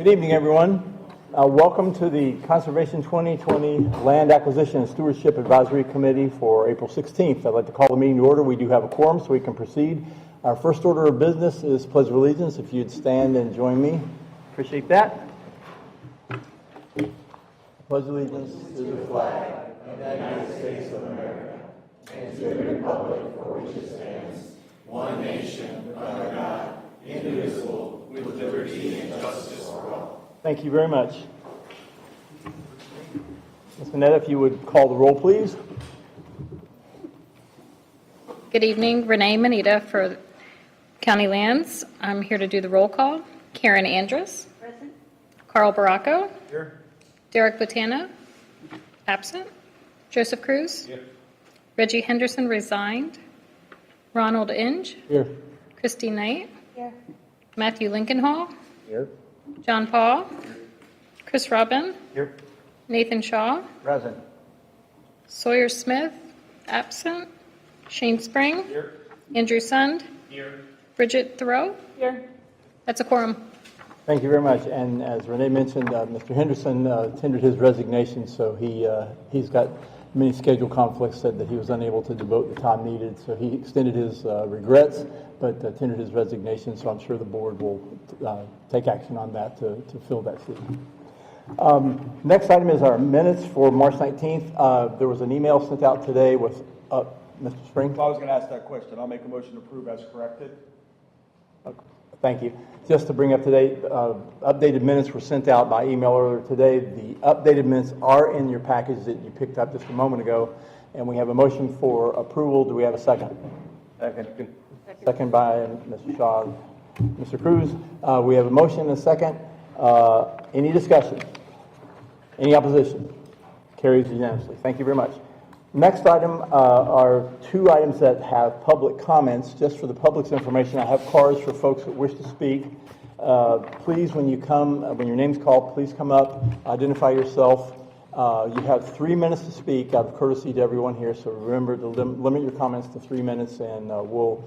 Good evening, everyone. Welcome to the Conservation 2020 Land Acquisition and Stewardship Advisory Committee for April 16th. I'd like to call the meeting to order. We do have a quorum, so we can proceed. Our first order of business is Pledge of Allegiance. If you'd stand and join me, appreciate that. Pledge allegiance to the flag of the United States of America and to the republic for which it stands, one nation, under God, indivisible, with liberty and justice for all. Thank you very much. Ms. Minetta, if you would call the roll, please. Good evening. Renee Manita for County Lands. I'm here to do the roll call. Karen Andrus. Present. Carl Baracco. Here. Derek Botana. Absent. Joseph Cruz. Here. Reggie Henderson resigned. Ronald Inge. Here. Christy Knight. Here. Matthew Lincolnhall. Here. John Paul. Chris Robin. Here. Nathan Shaw. Present. Sawyer Smith. Absent. Shane Spring. Here. Andrew Sund. Here. Bridget Thoreau. Here. That's a quorum. Thank you very much. And as Renee mentioned, Mr. Henderson tendered his resignation, so he's got many schedule conflicts, said that he was unable to devote the time needed, so he extended his regrets, but tendered his resignation, so I'm sure the board will take action on that to fill that seat. Next item is our minutes for March 19th. There was an email sent out today with Mr. Spring. I was going to ask that question. I'll make a motion to approve as corrected. Thank you. Just to bring up to date, updated minutes were sent out by email earlier today. The updated minutes are in your package that you picked up just a moment ago, and we have a motion for approval. Do we have a second? Second. Second by Mr. Shaw. Mr. Cruz, we have a motion and a second. Any discussion? Any opposition? Carries unanimously. Thank you very much. Next item are two items that have public comments. Just for the public's information, I have cards for folks that wish to speak. Please, when you come, when your name's called, please come up, identify yourself. You have 3 minutes to speak out of courtesy to everyone here, so remember to limit your comments to 3 minutes, and we'll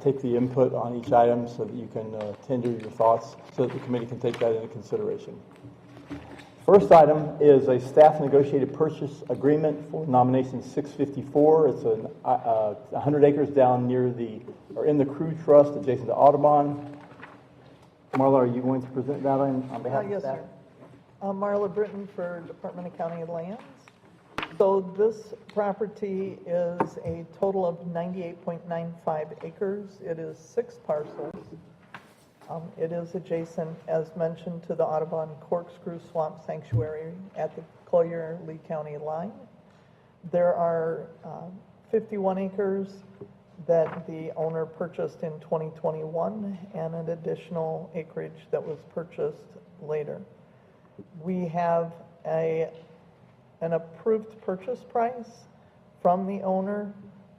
take the input on each item so that you can tender your thoughts so that the committee can take that into consideration. First item is a staff negotiated purchase agreement for nomination 654. It's 100 acres down near in the Crew Trust adjacent to Audubon. Marla, are you going to present that on behalf of Yes, staff? sir. Marla Britton for Department of County Lands. So this property is a total of 98.95 acres. It is 6 parcels. It is adjacent, as mentioned, to the Audubon Corkscrew Swamp Sanctuary at the Collier-Lee County line. There are 51 acres that the owner purchased in 2021 and an additional acreage that was purchased later. We have an approved purchase price from the owner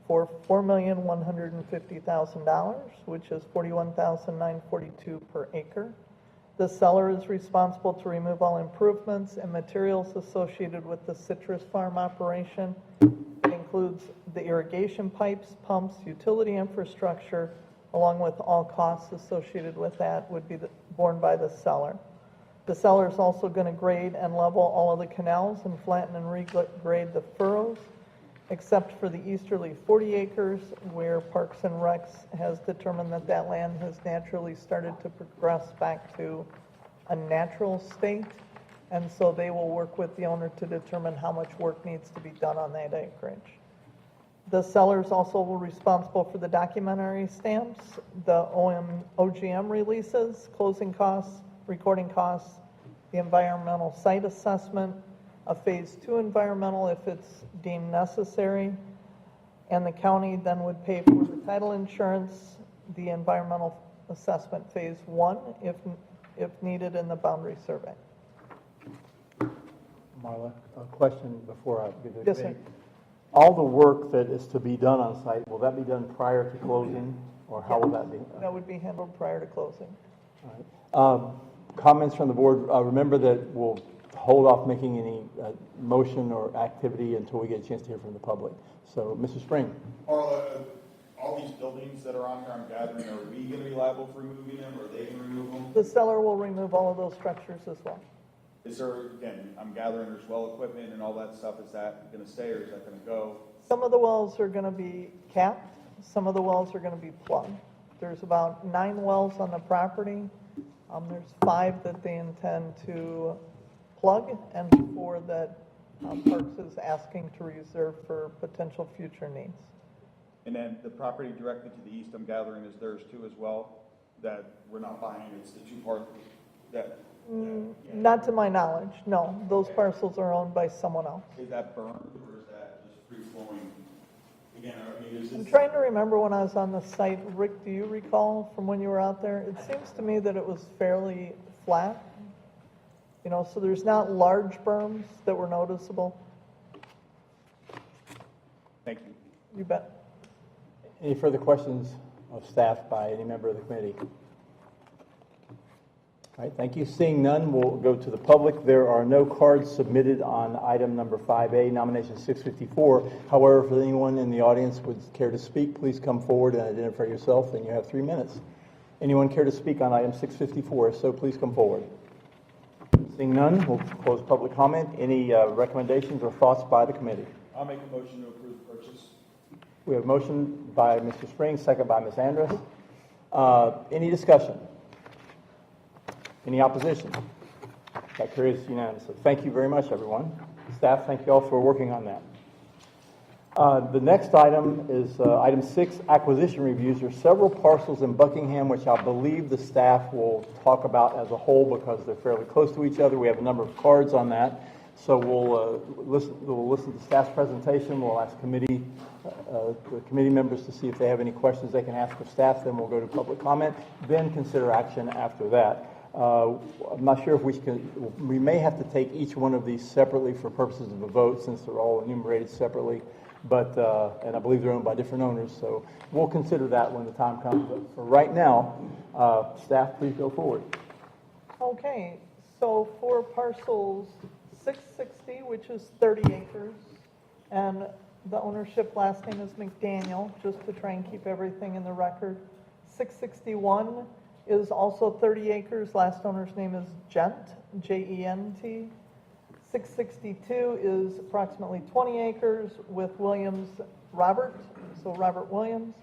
for $4,150,000, which is $41,942 per acre. The seller is responsible to remove all improvements and materials associated with the citrus farm operation. It includes the irrigation pipes, pumps, utility infrastructure, along with all costs associated with that would be borne by the seller. The seller is also going to grade and level all of the canals and flatten and regrade the furrows, except for the easterly 40 acres where Parks and Recs has determined that that land has naturally started to progress back to a natural state, and so they will work with the owner to determine how much work needs to be done on that acreage. The seller is also responsible for the documentary stamps, the OGM releases, closing costs, recording costs, the environmental site assessment, a phase 2 environmental if it's deemed necessary, and the county then would pay for the title insurance, the environmental assessment phase 1 if needed in the boundary survey. Marla, a question before I give it. Yes, sir. All the work that is to be done on site, will that be done prior to closing, or how will that be? That would be handled prior to closing. All right. Comments from the board. Remember that we'll hold off making any motion or activity until we get a chance to hear from the public. So, Mr. Spring. Marla, all these buildings that are on here, I'm gathering, are we going to be liable for removing them, or are they going to remove them? The seller will remove all of those structures as well. Is there, again, I'm gathering there's well equipment and all that stuff, is that gonna stay or is that gonna go? Some of the wells are going to be capped, some of the wells are going to be plugged. There's about 9 wells on the property. There's 5 that they intend to plug and 4 that Parks is asking to reserve for potential future needs. And then the property directly to the east, I'm gathering is theirs too as well, that we're not buying, it's the 2 parcels that. Not to my knowledge, no. Those parcels are owned by someone else. Is that burned or is that just free flowing? Again, I mean, is I'm this? trying to remember when I was on the site. Rick, do you recall from when you were out there? It seems to me that it was fairly flat. You know, so there's not large berms that were noticeable. Thank you. You bet. Any further questions of staff by any member of the committee? All right, thank you. Seeing none, we'll go to the public. There are no cards submitted on item number 5A, nomination 654. However, if anyone in the audience would care to speak, please come forward and identify yourself, and you have 3 minutes. Anyone care to speak on item 654? If so, please come forward. Seeing none, we'll close public comment. Any recommendations or thoughts by the committee? I'll make a motion to approve the purchase. We have a motion by Mr. Springs, second by Ms. Andrus. Any discussion? Any opposition? That carries unanimously. Thank you very much, everyone. Staff, thank you all for working on that. The next item is item 6, acquisition reviews. There are several parcels in Buckingham, which I believe the staff will talk about as a whole because they're fairly close to each other. We have a number of cards on that. So we'll listen to staff's presentation. We'll ask the committee members to see if they have any questions they can ask of staff. Then we'll go to public comment, then consider action after that. I'm not sure if we may have to take each one of these separately for purposes of a vote since they're all enumerated separately, but, and I believe they're owned by different owners, so we'll consider that when the time comes. But for right now, staff, please go forward. Okay, so for parcels 660, which is 30 acres, and the ownership last name is McDaniel, just to try and keep everything in the record. 661 is also 30 acres. Last owner's name is Gent, J-E-N-T. 662 is approximately 20 acres with Williams Robert, so Robert Williams.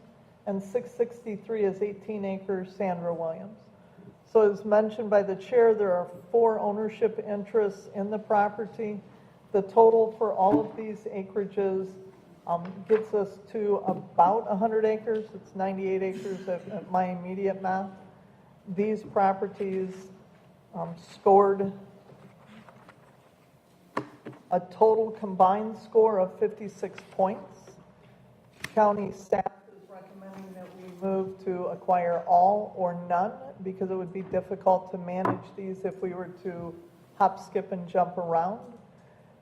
And 663 is 18 acres, Sandra Williams. So as mentioned by the chair, there are 4 ownership interests in the property. The total for all of these acreages gets us to about 100 acres. It's 98 acres at my immediate math. These properties scored a total combined score of 56 points. County staff is recommending that we move to acquire all or none because it would be difficult to manage these if we were to hop, skip, and jump around.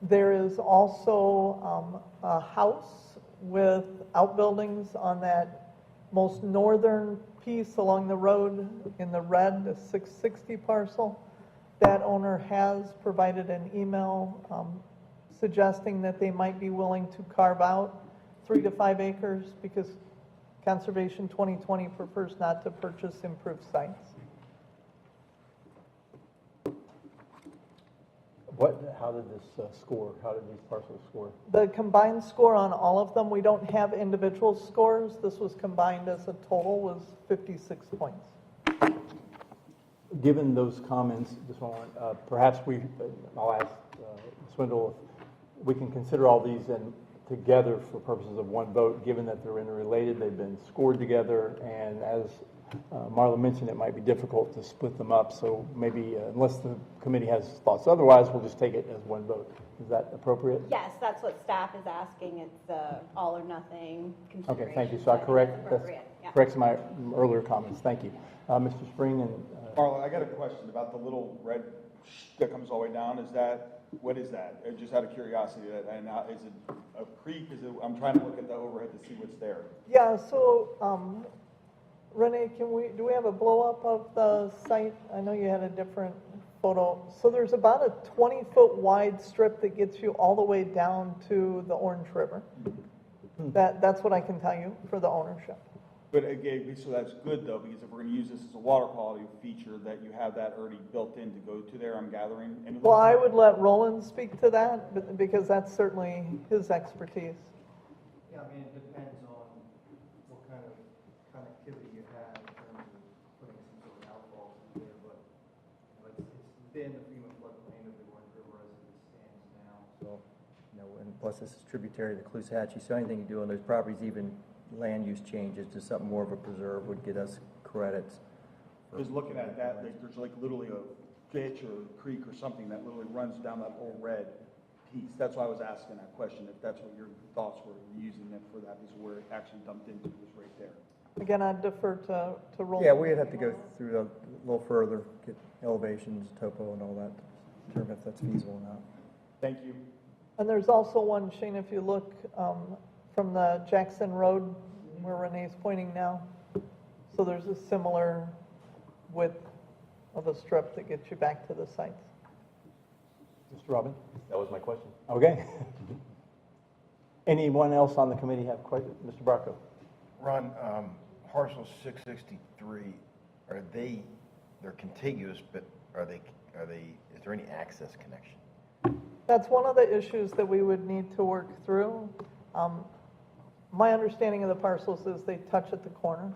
There is also a house with outbuildings on that most northern piece along the road in the red, the 660 parcel. That owner has provided an email suggesting that they might be willing to carve out 3 to 5 acres because Conservation 2020 prefers not to purchase improved sites. How did this score? How did these parcels score? The combined score on all of them, we don't have individual scores. This was combined as a total, was 56 points. Given those comments, just one, perhaps I'll ask Swindle if we can consider all these together for purposes of one vote, given that they're interrelated, they've been scored together, and as Marla mentioned, it might be difficult to split them up, so maybe unless the committee has thoughts otherwise, we'll just take it as one vote. Is that appropriate? Yes, that's what staff is asking. It's all or nothing consideration. Okay, thank you. So I think correct, that's appropriate. Yeah. corrects my earlier comments. Thank you. Mr. Spring and Marla, I got a question about the little red that comes all the way down. What is that? Just out of curiosity, and is it a creek? I'm trying to look at the overhead to see what's there. Yeah, so Renee, do we have a blow up of the site? I know you had a different photo. So there's about a 20-foot wide strip that gets you all the way down to the Orange River. That's what I can tell you for the ownership. But again, so that's good though, because if we're gonna use this as a water quality feature, that you have that already built in to go to there, I'm gathering. And Well, I would let Roland speak to that, because that's certainly his expertise. Yeah, I mean, it depends on what kind of connectivity you have in terms of putting some sort of outfalls in there, but it's within the FEMA floodplain of the Orange River as it stands now. So, and plus this is tributary to the CLASAC, so anything you do on those properties, even land use changes to something more of a preserve would get us credits. Just looking at that, there's like literally a ditch or creek or something that literally runs down that whole red piece. That's why I was asking that question, if that's what your thoughts were using it for that, because where it actually dumped into was right there. Again, I'd defer to Roland. Yeah, we'd have to go through a little further, get elevations, topo and all that, to determine if that's feasible or not. Thank you. And there's also one, Shane, if you look from the Jackson Road, where Renee's pointing now. So there's a similar width of a strip that gets you back to the sites. Mr. Robin? That was my question. Okay. Anyone else on the committee have questions? Mr. Barco? Ron, parcel 663, they're contiguous, but is there any access connection? That's one of the issues that we would need to work through. My understanding of the parcels is they touch at the corner.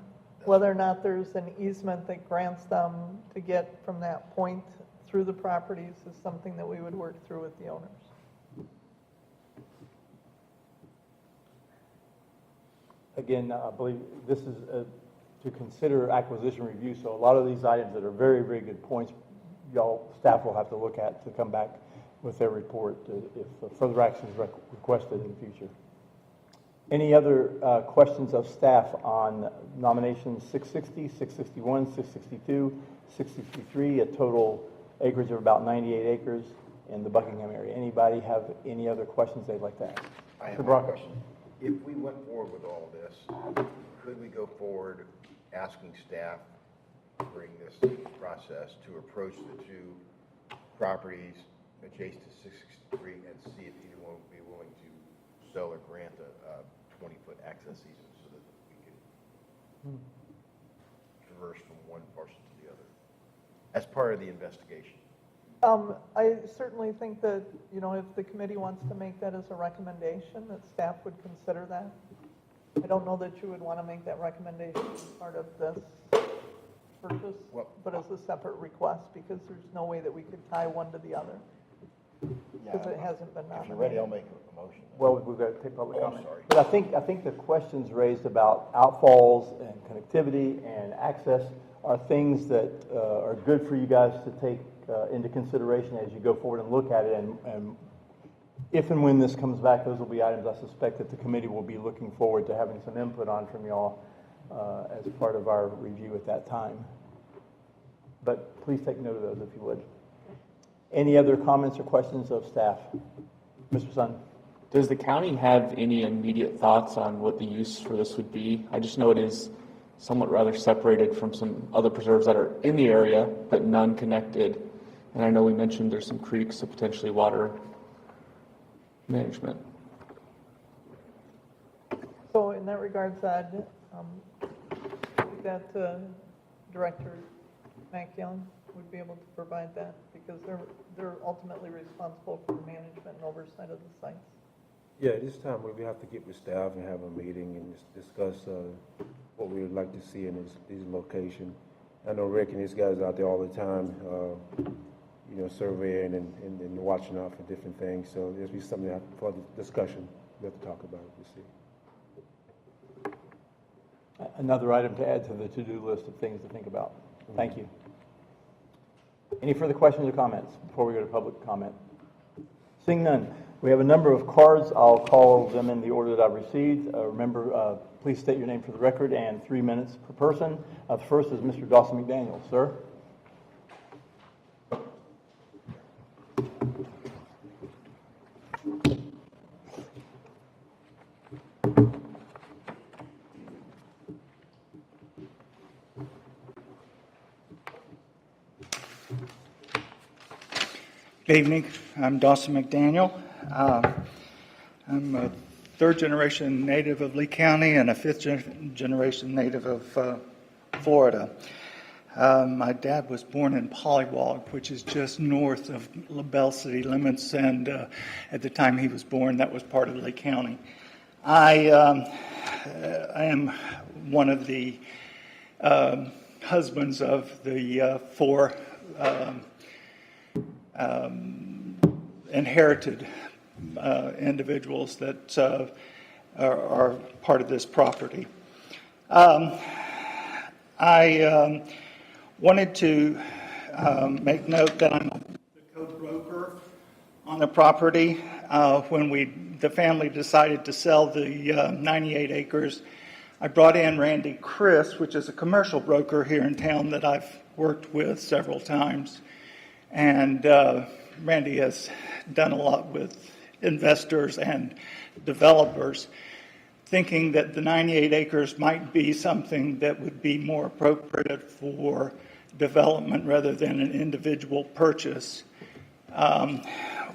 Whether or not there's an easement that grants them to get from that point through the properties is something that we would work through with the owners. Again, I believe this is to consider acquisition review, so a lot of these items that are very, very good points, y'all, staff will have to look at to come back with their report if further action is requested in the future. Any other questions of staff on nominations 660, 661, 662, 663, a total acreage of about 98 acres in the Buckingham area? Anybody have any other questions they'd like to ask? I have Mr. one Brock? question. If we went forward with all this, could we go forward asking staff during this process to approach the two properties adjacent to 663 and see if either one would be willing to sell or grant a 20-foot access easement so that we can traverse from one parcel to the other as part of the investigation? I certainly think that, if the committee wants to make that as a recommendation, that staff would consider that. I don't know that you would want to make that recommendation as part of this purchase, but as a separate request, because there's no way that we could tie one to the other, because it hasn't been nominated. If you're ready, I'll make a motion. Well, we've got to take public comment. sorry. But I think the questions raised about outfalls and connectivity and access are things that are good for you guys to take into consideration as you go forward and look at it. And if and when this comes back, those will be items I suspect that the committee will be looking forward to having some input on from y'all as part of our review at that time. But please take note of those if you would. Any other comments or questions of staff? Mr. Sun? Does the county have any immediate thoughts on what the use for this would be? I just know it is somewhat rather separated from some other preserves that are in the area, but none connected. And I know we mentioned there's some creeks, so potentially water management. So in that regard, Ed, that Director McYoung would be able to provide that, because they're ultimately responsible for management and oversight of the sites. Yeah, this time we have to get with staff and have a meeting and discuss what we would like to see in these locations. I know Rick and his guys out there all the time, surveying and watching out for different things. So there'll be something for the discussion we have to talk about to see. Another item to add to the to-do list of things to think about. Thank you. Any further questions or comments before we go to public comment? Seeing none, we have a number of cards. I'll call them in the order that I've received. Remember, please state your name for the record and 3 minutes per person. The first is Mr. Dawson McDaniel. Sir? Good evening. I'm Dawson McDaniel. I'm third-generation native of Lee County and a fifth-generation native of Florida. My dad was born in Pollywog, which is just north of LaBelle city limits, and at the time he was born, that was part of Lee County. I am one of the husbands of the four inherited individuals that are part of this property. I wanted to make note that I'm the co-broker on the property. When the family decided to sell the 98 acres, I brought in Randy Chris, which is a commercial broker here in town that I've worked with several times. And Randy has done a lot with investors and developers, thinking that the 98 acres might be something that would be more appropriate for development rather than an individual purchase.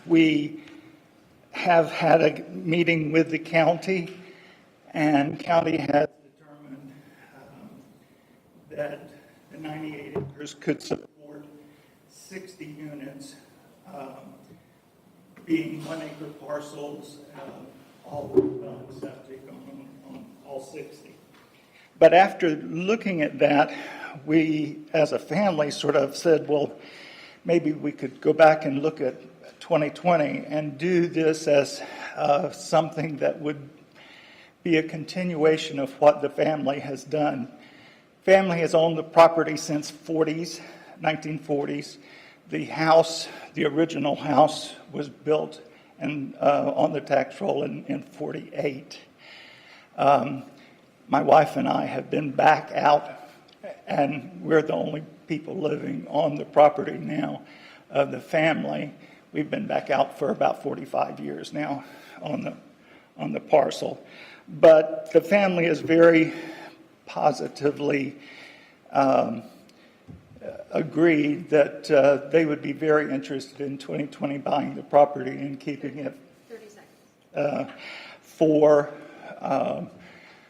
We have had a meeting with the county, and county has determined that the 98 acres could support 60 units, being 1 acre parcels, all well septic on all 60. But after looking at that, we as a family sort of said, well, maybe we could go back and look at 2020 and do this as something that would be a continuation of what the family has done. Family has owned the property since 1940s. The house, the original house, was built on the tax roll in 48. My wife and I have been back out, and we're the only people living on the property now of the family. We've been back out for about 45 years now on the parcel. But the family is very positively agreed that they would be very interested in 2020 buying the property and keeping it 30 seconds. For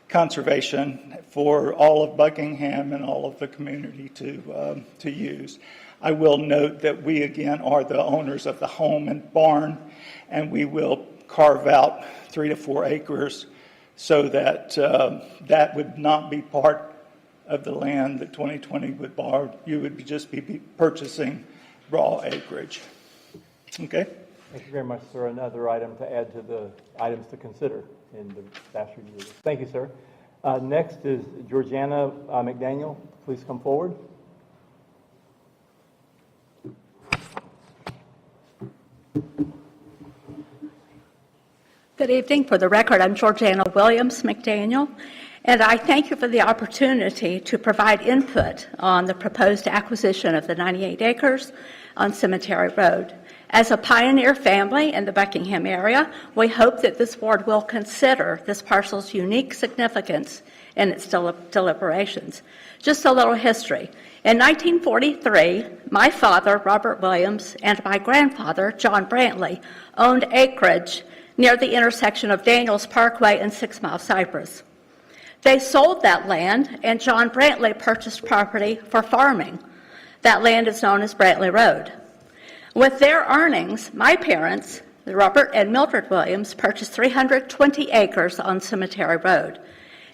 conservation for all of Buckingham and all of the community to use. I will note that we again are the owners of the home and barn, and we will carve out 3 to 4 acres so that that would not be part of the land that 2020 would borrow. You would just be purchasing raw acreage. Okay? Thank you very much, sir. Another item to add to the items to consider in the staff's review. Thank you, sir. Next is Georgiana McDaniel. Please come forward. Good evening. For the record, I'm Georgiana Williams McDaniel, and I thank you for the opportunity to provide input on the proposed acquisition of the 98 acres on Cemetery Road. As a pioneer family in the Buckingham area, we hope that this board will consider this parcel's unique significance in its deliberations. Just a little history. In 1943, my father, Robert Williams, and my grandfather, John Brantley, owned acreage near the intersection of Daniels Parkway and 6 Mile Cypress. They sold that land, and John Brantley purchased property for farming. That land is known as Brantley Road. With their earnings, my parents, Robert and Mildred Williams, purchased 320 acres on Cemetery Road.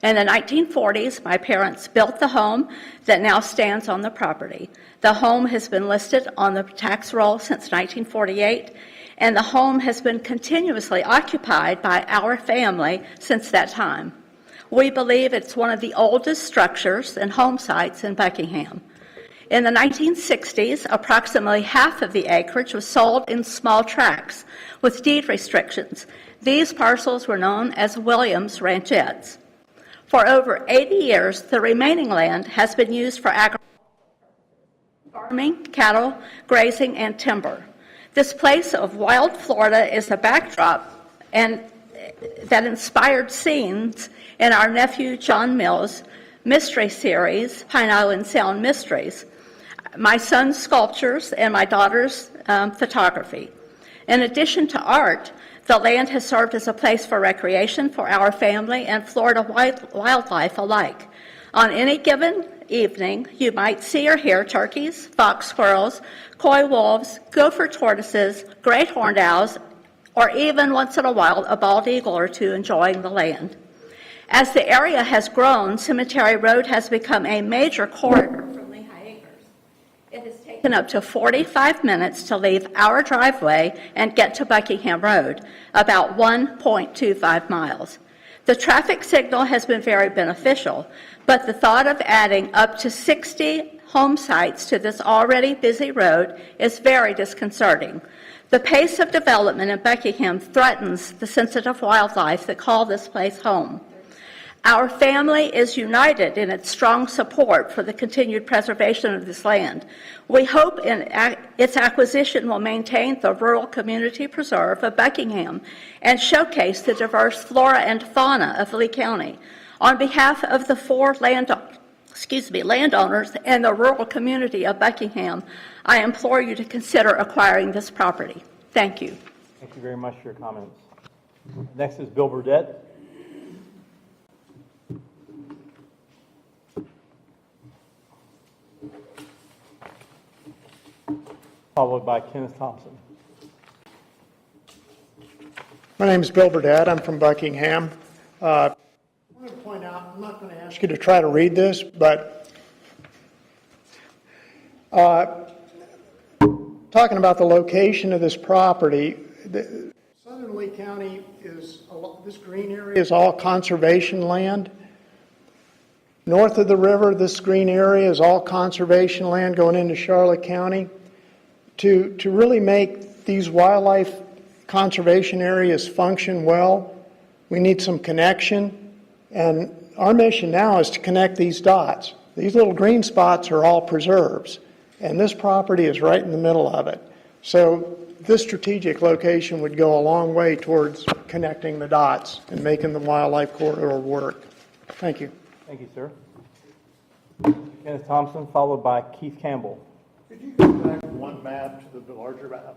In the 1940s, my parents built the home that now stands on the property. The home has been listed on the tax roll since 1948, and the home has been continuously occupied by our family since that time. We believe it's one of the oldest structures and home sites in Buckingham. In the 1960s, approximately half of the acreage was sold in small tracts with deed restrictions. These parcels were known as Williams Ranchettes. For over 80 years, the remaining land has been used for agriculture, farming, cattle, grazing, and timber. This place of wild Florida is a backdrop and that inspired scenes in our nephew John Mills' mystery series, Pine Island Sound Mysteries, my son's sculptures, and my daughter's photography. In addition to art, The land has served as a place for recreation for our family and Florida wildlife alike. On any given evening, you might see or hear turkeys, fox squirrels, coy wolves, gopher tortoises, great horned owls, or even once in a while a bald eagle or two enjoying the land. As the area has grown, Cemetery Road has become a major corridor from Lehigh Acres. It has taken up to 45 minutes to leave our driveway and get to Buckingham Road, about 1.25 miles. The traffic signal has been very beneficial, but the thought of adding up to 60 home sites to this already busy road is very disconcerting. The pace of development in Buckingham threatens the sensitive wildlife that call this place home. Our family is united in its strong support for the continued preservation of this land. We hope its acquisition will maintain the rural community preserve of Buckingham and showcase the diverse flora and fauna of Lee County. On behalf of the four landowners and the rural community of Buckingham, I implore you to consider acquiring this property. Thank you. Thank you very much for your comments. Next is Bill Burdette. Followed by Kenneth Thompson. My name is Bill Burdette. I'm from Buckingham. I want to point out, I'm not going to ask you to try to read this, but talking about the location of this property, southern Lee County this green area is all conservation land. North of the river, this green area is all conservation land going into Charlotte County. To really make these wildlife conservation areas function well, we need some connection, and our mission now is to connect these dots. These little green spots are all preserves, and this property is right in the middle of it. So this strategic location would go a long way towards connecting the dots and making the wildlife corridor work. Thank you. Thank you, sir. Kenneth Thompson, followed by Keith Campbell. Could you go back one map to the larger map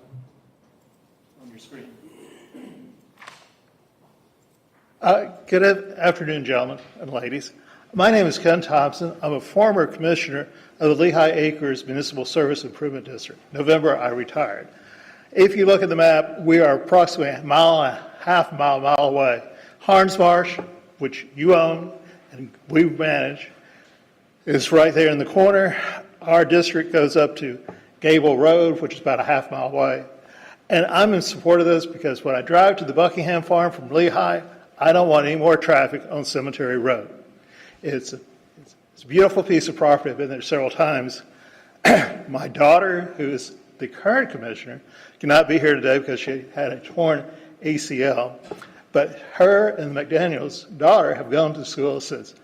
on your screen? Good afternoon, gentlemen and ladies. My name is Ken Thompson. I'm a former commissioner of the Lehigh Acres Municipal Service Improvement District. November, I retired. If you look at the map, we are approximately a mile and a half mile away. Harns Marsh, which you own and we manage, is right there in the corner. Our district goes up to Gable Road, which is about a half mile away. And I'm in support of this because when I drive to the Buckingham farm from Lehigh, I don't want any more traffic on Cemetery Road. It's a beautiful piece of property. I've been there several times. My daughter, who is the current commissioner, cannot be here today because she had a torn ACL. But her and McDaniel's daughter have gone to school since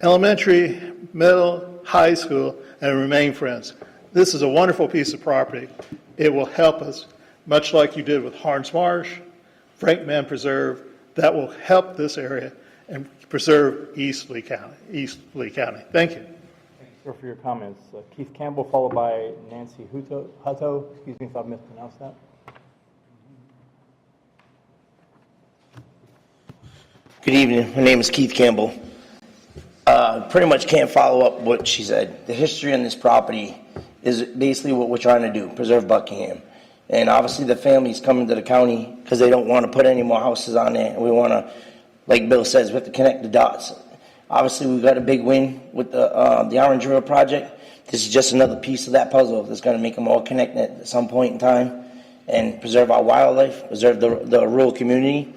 elementary, middle, high school, and remain friends. This is a wonderful piece of property. It will help us, much like you did with Harns Marsh, Frank Mann Preserve. That will help this area and preserve East Lee County. Thank you. Thank you, sir, for your comments. Keith Campbell, followed by Nancy Hutto. Excuse me if I've mispronounced that. Good evening. My name is Keith Campbell. Pretty much can't follow up what she said. The history on this property is basically what we're trying to do, preserve Buckingham. And obviously the family's coming to the county because they don't want to put any more houses on there. And we want to, like Bill says, we have to connect the dots. Obviously we got a big win with the Orange River project. This is just another piece of that puzzle that's going to make them all connected at some point in time and preserve our wildlife, preserve the rural community.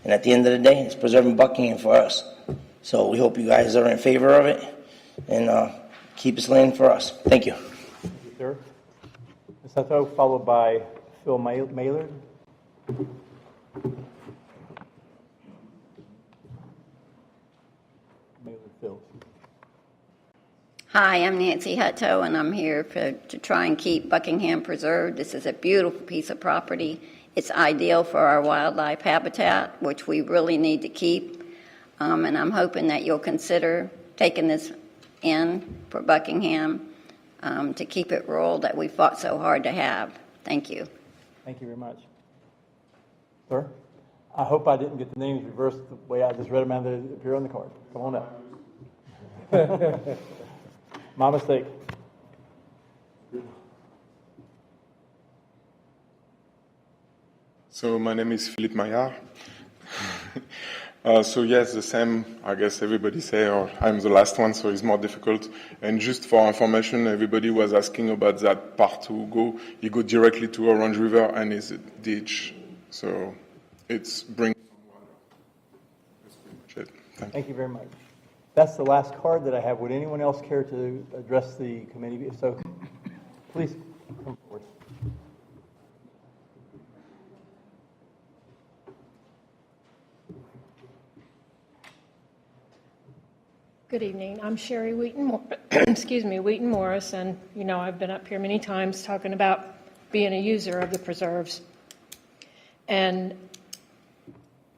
And at the end of the day, it's preserving Buckingham for us. So we hope you guys are in favor of it and keep this land for us. Thank you. Thank you, sir. Ms. Hutto, followed by Phil Maylard. Phil. Hi, I'm Nancy Hutto, and I'm here to try and keep Buckingham preserved. This is a beautiful piece of property. It's ideal for our wildlife habitat, which we really need to keep. And I'm hoping that you'll consider taking this in for Buckingham to keep it rural that we fought so hard to have. Thank you. Thank you very much. Sir? I hope I didn't get the names reversed the way I just read them out that appear on the card. Come on up. My mistake. So my name is Philippe Maillard. So yes, the same, I guess everybody say, or I'm the last one, so it's more difficult. And just for information, everybody was asking about that part to go. You go directly to Orange River and it's a ditch. So it's bring some water. That's pretty much it. Thank you very much. That's the last card that I have. Would anyone else care to address the committee? If so, please come forward. Good evening. I'm Sherry Wheaton Morris, and I've been up here many times talking about being a user of the preserves. And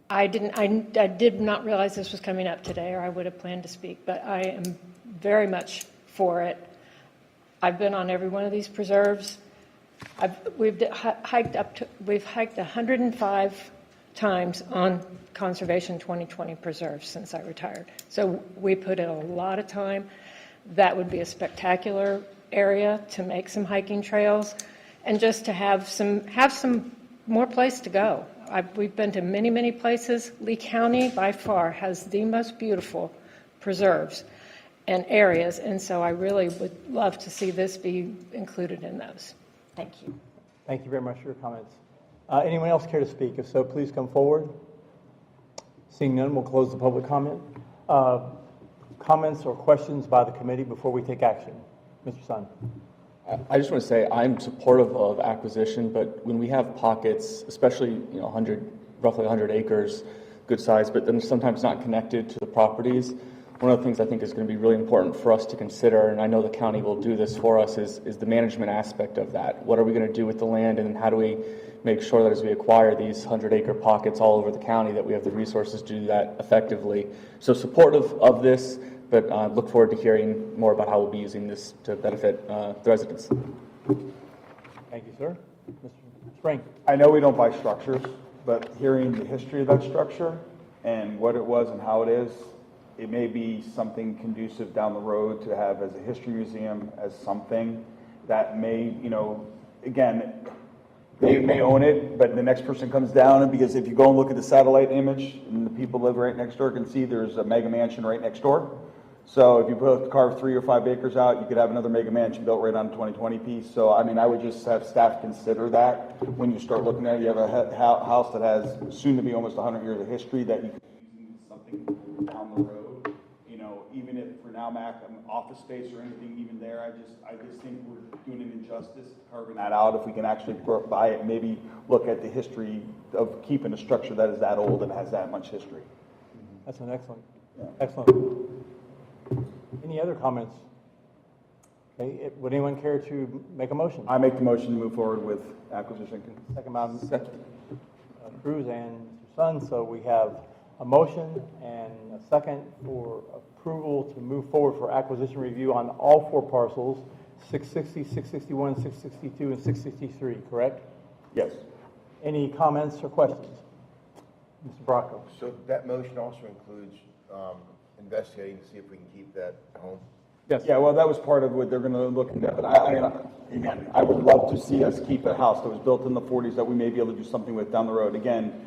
I did not realize this was coming up today, or I would have planned to speak, but I am very much for it. I've been on every one of these preserves. We've hiked 105 times on Conservation 2020 preserves since I retired. So we put in a lot of time. That would be a spectacular area to make some hiking trails and just to have some more place to go. We've been to many, many places. Lee County by far has the most beautiful preserves and areas, and so I really would love to see this be included in those. Thank you. Thank you very much for your comments. Anyone else care to speak? If so, please come forward. Seeing none, we'll close the public comment. Comments or questions by the committee before we take action? Mr. Sun. I just want to say I'm supportive of acquisition, but when we have pockets, especially roughly 100 acres, good size, but then sometimes not connected to the properties, one of the things I think is going to be really important for us to consider, and I know the county will do this for us, is the management aspect of that. What are we going to do with the land, and how do we make sure that as we acquire these 100-acre pockets all over the county that we have the resources to do that effectively? So supportive of this, but look forward to hearing more about how we'll be using this to benefit the residents. Thank you, sir. Mr. Spring. I know we don't buy structures, but hearing the history of that structure and what it was and how it is, it may be something conducive down the road to have as a history museum, as something that may, again, they may own it, but the next person comes down, and because if you go and look at the satellite image, and the people live right next door can see there's a mega mansion right next door. So if you carve 3 or 5 acres out, you could have another mega mansion built right on a 2020 piece. So, I would just have staff consider that when you start looking at it. You have a house that has soon to be almost 100 years of history that you could use something down the road. Even if for now, Mac, office space or anything even there, I just think we're doing an injustice carving that out. If we can actually buy it, maybe look at the history of keeping a structure that is that old and has that much history. That's an excellent. Any other comments? Okay, would anyone care to make a motion? I make the motion to move forward with acquisition. Second by Cruz and Mr. Sun. So we have a motion and a second for approval to move forward for acquisition review on all 4 parcels, 660, 661, 662, and 663, correct? Yes. Any comments or questions? Mr. Bracco. So that motion also includes investigating to see if we can keep that home? Yes. Yeah, well, that was part of what they're going to look at. But I would love to see us keep a house that was built in the 40s that we may be able to do something with down the road. Again,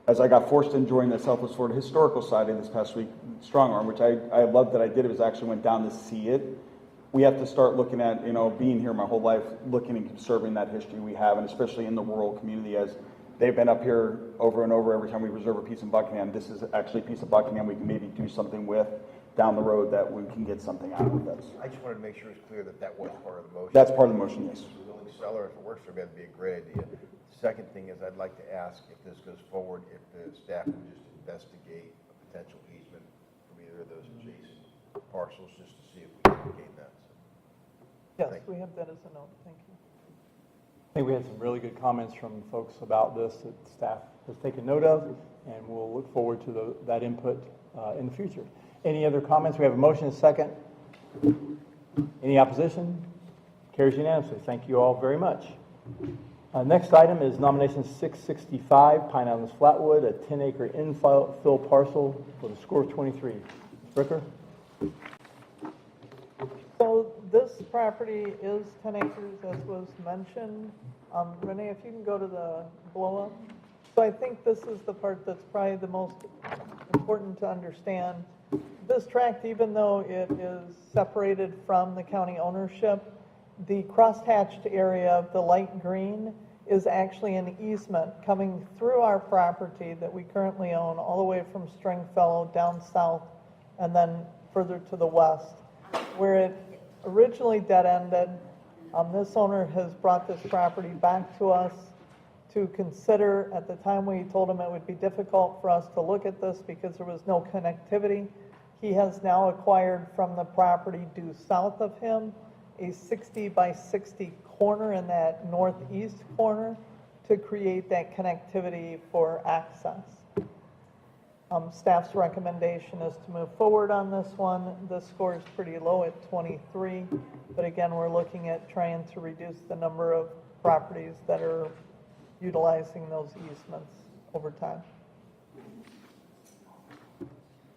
as I got forced to join the Southwest Florida Historical Society this past week, Strong Arm, which I loved that I did, it was actually went down to see it. We have to start looking at, being here my whole life, looking and conserving that history we have, and especially in the rural community, as they've been up here over and over every time we reserve a piece in Buckingham. This is actually a piece of Buckingham we can maybe do something with down the road that we can get something out of this. I just wanted to make sure it's clear that that was part of the motion. That's part of the motion, yes. The willing seller, if it works for me, that'd be a great idea. Second thing is I'd like to ask if this goes forward, if the staff would just investigate a potential easement from either of those adjacent parcels just to see if we can gain that. Yes, we have that as a note. Thank you. I think we had some really good comments from folks about this that staff has taken note of, and we'll look forward to that input in the future. Any other comments? We have a motion and a second. Any opposition? Carries unanimously. Thank you all very much. Next item is nomination 665, Pine Islands Flatwood, a 10-acre infill parcel with a score of 23. Ms. Bricker? So this property is 10 acres, as was mentioned. Renee, if you can go to the blow-up. So I think this is the part that's probably the most important to understand. This tract, even though it is separated from the county ownership, the crosshatched area of the light green is actually an easement coming through our property that we currently own all the way from Stringfellow down south and then further to the west. Where it originally dead-ended, this owner has brought this property back to us to consider. At the time, we told him it would be difficult for us to look at this because there was no connectivity. He has now acquired from the property due south of him a 60 by 60 corner in that northeast corner to create that connectivity for access. Staff's recommendation is to move forward on this one. The score is pretty low at 23, but again, we're looking at trying to reduce the number of properties that are utilizing those easements over time.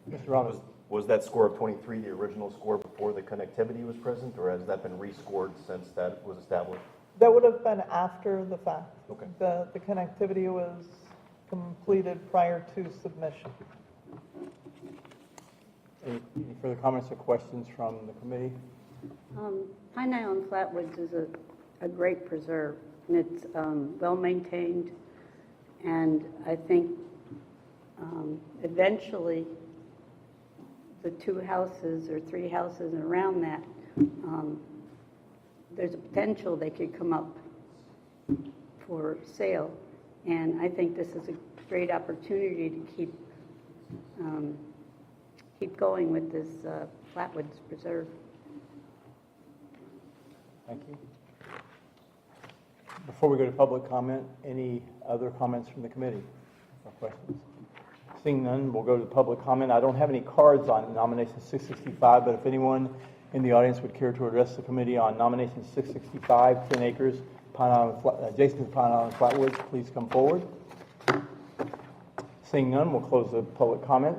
Mr. Robbins? Was that score of 23 the original score before the connectivity was present, or has that been rescored since that was established? That would have been after the fact. Okay. The connectivity was completed prior to submission. Any further comments or questions from the committee? Pine Island Flatwoods is a great preserve, and it's well maintained, and I think eventually the 2 houses or 3 houses around that, there's a potential they could come up for sale, and I think this is a great opportunity to keep going with this Flatwoods Preserve. Thank you. Before we go to public comment, any other comments from the committee or questions? Seeing none, we'll go to public comment. I don't have any cards on nomination 665, but if anyone in the audience would care to address the committee on nomination 665, 10 acres, adjacent to Pine Island Flatwoods, please come forward. Seeing none, we'll close the public comment.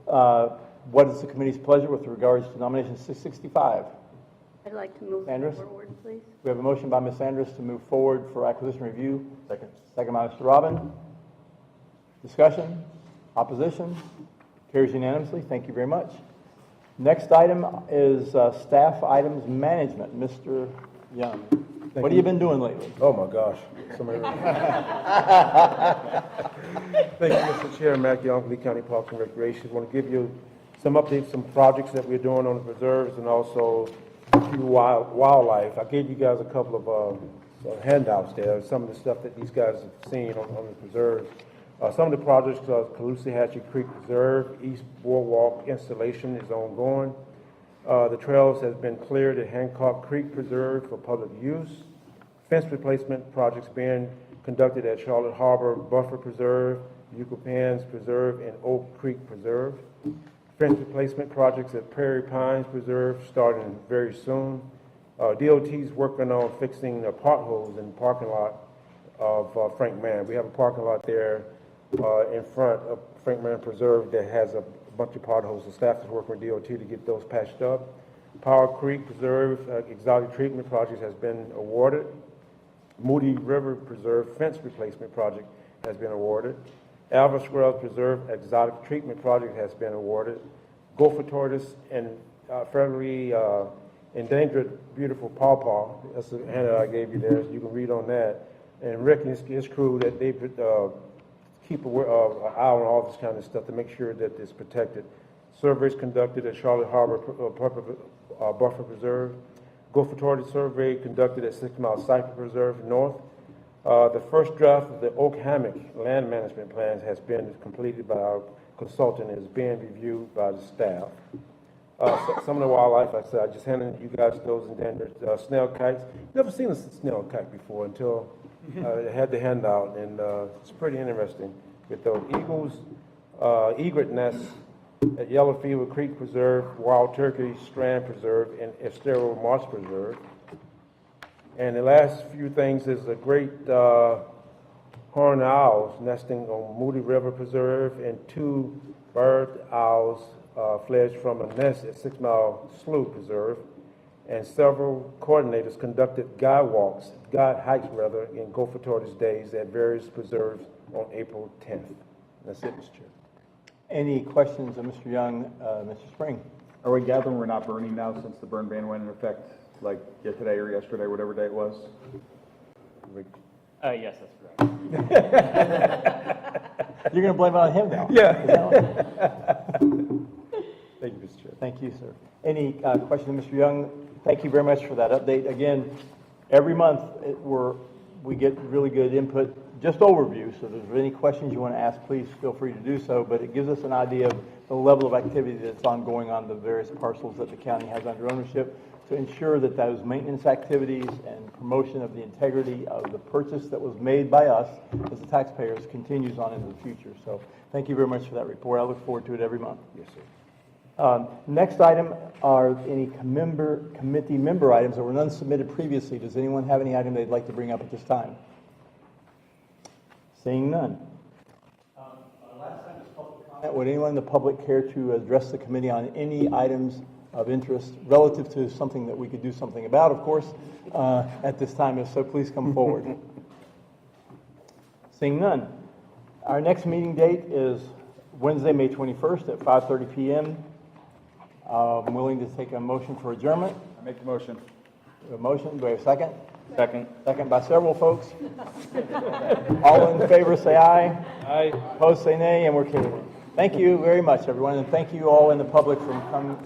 What is the committee's pleasure with regards to nomination 665? I'd like to move Andrus? forward, please. We have a motion by Ms. Andrus to move forward for acquisition review. Second by Mr. Robin. Discussion? Opposition? Carries unanimously. Thank you very much. Next item is staff items management. Mr. Young. What have you been doing lately? Oh, my gosh. Thank you, Mr. Chair. Matt Young, Lee County Parks and Recreation. I want to give you some updates, some projects that we're doing on the preserves, and also wildlife. I gave you guys a couple of handouts there, some of the stuff that these guys have seen on the preserves. Some of the projects, CLASAC Creek Preserve, East Boardwalk installation is ongoing. The trails has been cleared at Hancock Creek Preserve for public use. Fence replacement projects being conducted at Charlotte Harbor Buffer Preserve, Yucapans Preserve, and Oak Creek Preserve. Fence replacement projects at Prairie Pines Preserve starting very soon. DOT's working on fixing the potholes in the parking lot of Frank Mann. We have a parking lot there in front of Frank Mann Preserve that has a bunch of potholes. The staff is working with DOT to get those patched up. Powell Creek Preserve exotic treatment project has been awarded. Moody River Preserve fence replacement project has been awarded. Alva Squirrel Preserve exotic treatment project has been awarded. Gopher tortoise and fairly endangered beautiful pawpaw. That's the handout I gave you there. So you can read on that. And Rick and his crew that they keep an eye on all this kind of stuff to make sure that it's protected. Surveys conducted at Charlotte Harbor Buffer Preserve. Gopher tortoise survey conducted at 6 Mile Cypress Preserve North. The first draft of the Oak Hammock land management plans has been completed by our consultant and is being reviewed by the staff. Some of the wildlife, like I said, I just handed you guys those endangered snail kites. Never seen a snail kite before until I had the handout, and it's pretty interesting. With those eagles, egret nests at Yellowfield Creek Preserve, Wild Turkey Strand Preserve, and Estero Marsh Preserve. And the last few things is a great horned owls nesting on Moody River Preserve, and 2 bird owls fledged from a nest at 6 Mile Slough Preserve. And several coordinators conducted guide hikes in Gopher Tortoise Days at various preserves on April 10th. That's it, Mr. Chair. Any questions of Mr. Young, Mr. Spring? Are we gathering we're not burning now since the burn ban went into effect, like today or yesterday, whatever day it was? Yes, that's correct. You're going to blame it on him now? Yeah. Thank you, Mr. Chair. Thank you, sir. Any questions, Mr. Young? Thank you very much for that update. Again, every month we get really good input, just overview. So if there's any questions you want to ask, please feel free to do so. But it gives us an idea of the level of activity that's ongoing on the various parcels that the county has under ownership to ensure that those maintenance activities and promotion of the integrity of the purchase that was made by us as the taxpayers continues on into the future. So thank you very much for that report. I look forward to it every month. Yes, sir. Next item are any committee member items. There were none submitted previously. Does anyone have any item they'd like to bring up at this time? Seeing none. Last time was public comment. Would anyone in the public care to address the committee on any items of interest relative to something that we could do something about, of course, at this time? If so, please come forward. Seeing none. Our next meeting date is Wednesday, May 21st at 5:30 p.m. I'm willing to take a motion for adjournment. I make the motion. A motion, do I have a second? Second. Second by several folks. All in favor say aye. Aye. Opposed say nay, and we're carried. Thank you very much, everyone, and thank you all in the public for coming.